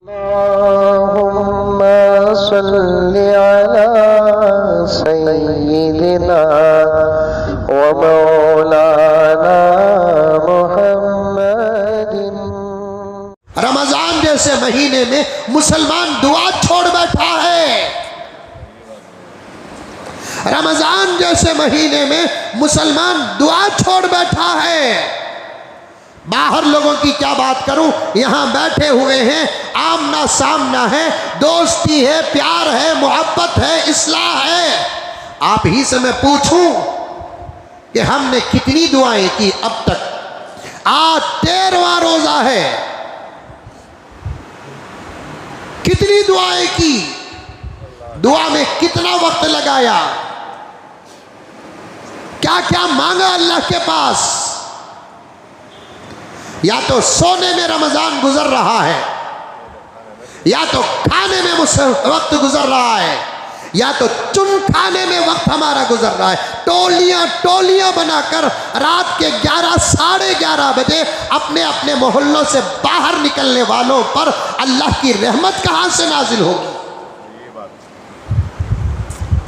अल्लाहुम्मा सल्लि अला सय्यिदिना व मौलाना मुहम्मदिन। रमजान जैसे महीने में मुसलमान दुआ छोड़ बैठा है। रमजान जैसे महीने में मुसलमान दुआ छोड़ बैठा है। बाहर लोगों की क्या बात करूं, यहां बैठे हुए हैं, आमना सामना है, दोस्ती है, प्यार है, मोहब्बत है, इस्लाह है। आप ही से मैं पूछूं कि हमने कितनी दुआएं की अब तक। आज 13वां रोजा है, कितनी दुआएं की, दुआ में कितना वक्त लगाया, क्या क्या मांगा अल्लाह के पास। या तो सोने में रमजान गुजर रहा है, या तो खाने में वक्त गुजर रहा है, या तो चुन खाने में वक्त हमारा गुजर रहा है। टोलियां टोलियां बनाकर रात के 11 साढ़े 11 बजे अपने अपने मोहल्लों से बाहर निकलने वालों पर अल्लाह की रहमत कहां से नाजिल होगी।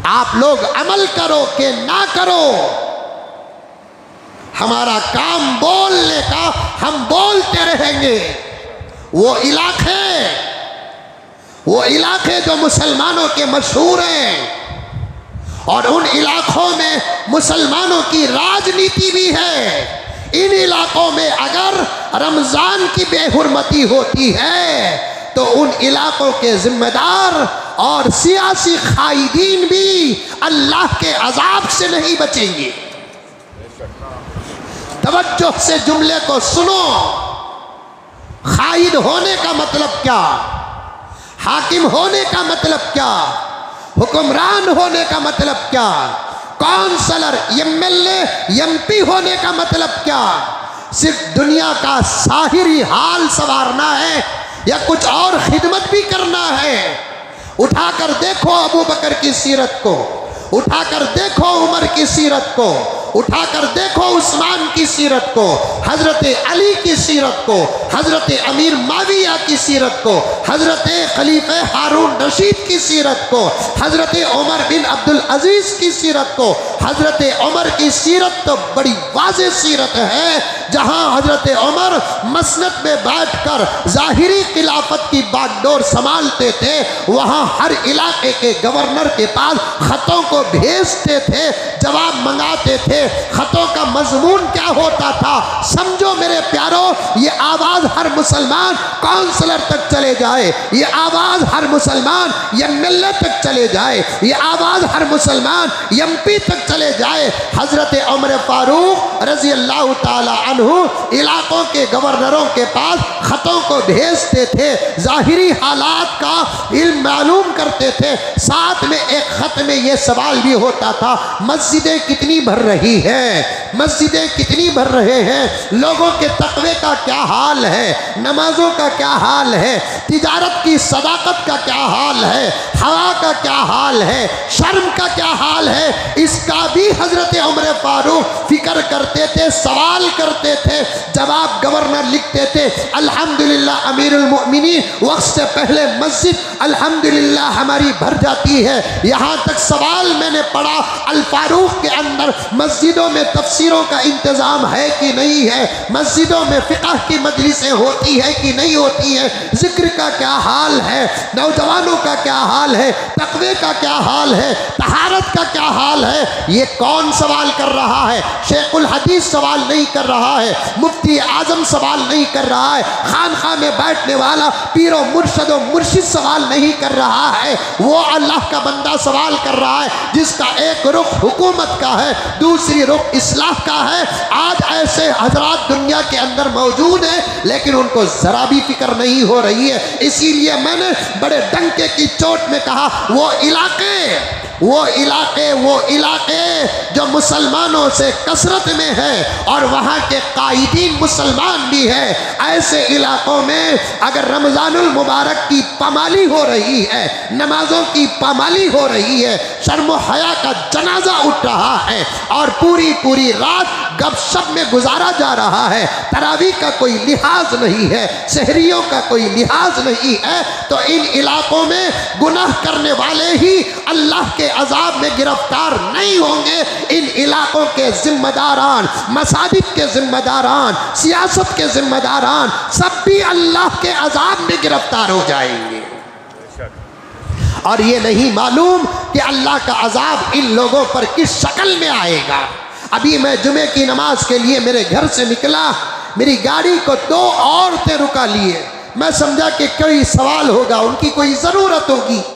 आप लोग अमल करो कि ना करो, हमारा काम बोलने का, हम बोलते रहेंगे। वो इलाके जो मुसलमानों के मशहूर हैं और उन इलाकों में मुसलमानों की राजनीति भी है। इन इलाकों में अगर रमजान की बेहुरमती होती है तो उन इलाकों के जिम्मेदार और सियासी कायदीन भी अल्लाह के अजाब से नहीं बचेंगे। तवज्जो से जुमले को सुनो। कायद होने का मतलब क्या, हाकिम होने का मतलब क्या, हुक्मरान होने का मतलब क्या, काउंसलर एमएलए एमपी होने का मतलब क्या। सिर्फ दुनिया का साहिरी हाल संवारना है या कुछ और खिदमत भी करना है। उठाकर देखो अबू बकर की सीरत को, उठाकर देखो उमर की सीरत को, उठाकर देखो उस्मान की सीरत को, हजरत अली की सीरत को, हजरत अमीर माविया की सीरत को, हजरत खलीफे हारून रशीद की सीरत को, हजरत उमर बिन अब्दुल अजीज की सीरत को। हजरत उमर की सीरत तो बड़ी वाज़ेह सीरत है, जहां हजरत उमर मसनद में बैठकर ज़ाहिरी खिलाफत की बागडोर संभालते थे, वहां हर इलाके के गवर्नर के पास खतों को भेजते थे, जवाब मंगाते थे। खतों का मजमून क्या होता था समझो मेरे प्यारों, ये आवाज हर मुसलमान काउंसलर तक चले जाए, ये आवाज हर मुसलमान एमएलए तक चले जाए, ये आवाज हर मुसलमान एमपी तक चले जाए। हजरत उमर फारूक रजी अल्लाह ताला अन्हु इलाकों के गवर्नरों के पास खतों को भेजते थे, जाहिरी हालात का इल्म मालूम करते थे। साथ में एक खत में यह सवाल भी होता था, मस्जिदें कितनी भर रही है, मस्जिदें कितनी भर रहे हैं, लोगों के तकवे का क्या हाल है, नमाजों का क्या हाल है, तिजारत की सदाकत का क्या हाल है, हवा का क्या हाल है, शर्म का क्या हाल है। इसका भी हजरत उमर फारूक फिक्र करते थे, सवाल करते थे, जवाब गवर्नर लिखते थे, अल्हम्दुलिल्लाह अमीरुल मोमिनीन, वक्त से पहले मस्जिद अल्हम्दुलिल्लाह हमारी भर जाती है। यहाँ तक सवाल मैंने पढ़ा, अल फारूक के अंदर मस्जिदों में तफसीरों का इंतज़ाम है कि नहीं है, मस्जिदों में फ़िक़्ह की मजलिसें होती है कि नहीं होती है, ज़िक्र का क्या हाल है, नौजवानों का क्या हाल है, तक़वे का क्या हाल है, तहारत का क्या हाल है। ये कौन सवाल कर रहा है? शेखुल हदीस सवाल नहीं कर रहा है, मुफ्ती आज़म सवाल नहीं कर रहा है, खानखा में बैठने वाला पीरो मुर्शद व मुर्शिद सवाल नहीं कर रहा है, वो अल्लाह का बंदा सवाल कर रहा है जिसका एक रुख हुकूमत का है, दूसरी रुख इस्लाह का है। आज ऐसे हजरात दुनिया के अंदर मौजूद हैं, लेकिन उनको ज़रा भी फिक्र नहीं हो रही है। इसीलिए मैंने बड़े डंके की चोट में कहा, वो इलाके जो मुसलमानों से कसरत में है और वहाँ के कायदीन मुसलमान भी है, ऐसे इलाकों में अगर रमज़ानुल मुबारक की पामाली हो रही है, नमाजों की पामाली हो रही है, शर्म हया का जनाजा उठ रहा है और पूरी पूरी रात गपशप में गुजारा जा रहा है, तरावी का कोई लिहाज नहीं है, शहरियों का कोई लिहाज नहीं है, तो इन इलाकों में गुनाह करने वाले ही अल्लाह के अजाब में गिरफ्तार नहीं होंगे। इन इलाकों के जिम्मेदारान, मसाजिद के जिम्मेदारान, सियासत के जिम्मेदारान सब भी अल्लाह के अजाब में गिरफ्तार हो जाएंगे। और ये नहीं मालूम कि अल्लाह का अजाब इन लोगों पर किस शक्ल में आएगा। अभी मैं जुमे की नमाज के लिए मेरे घर से निकला, मेरी गाड़ी को 2 औरतें रुका लिए। मैं समझा कि कोई सवाल होगा, उनकी कोई ज़रूरत होगी।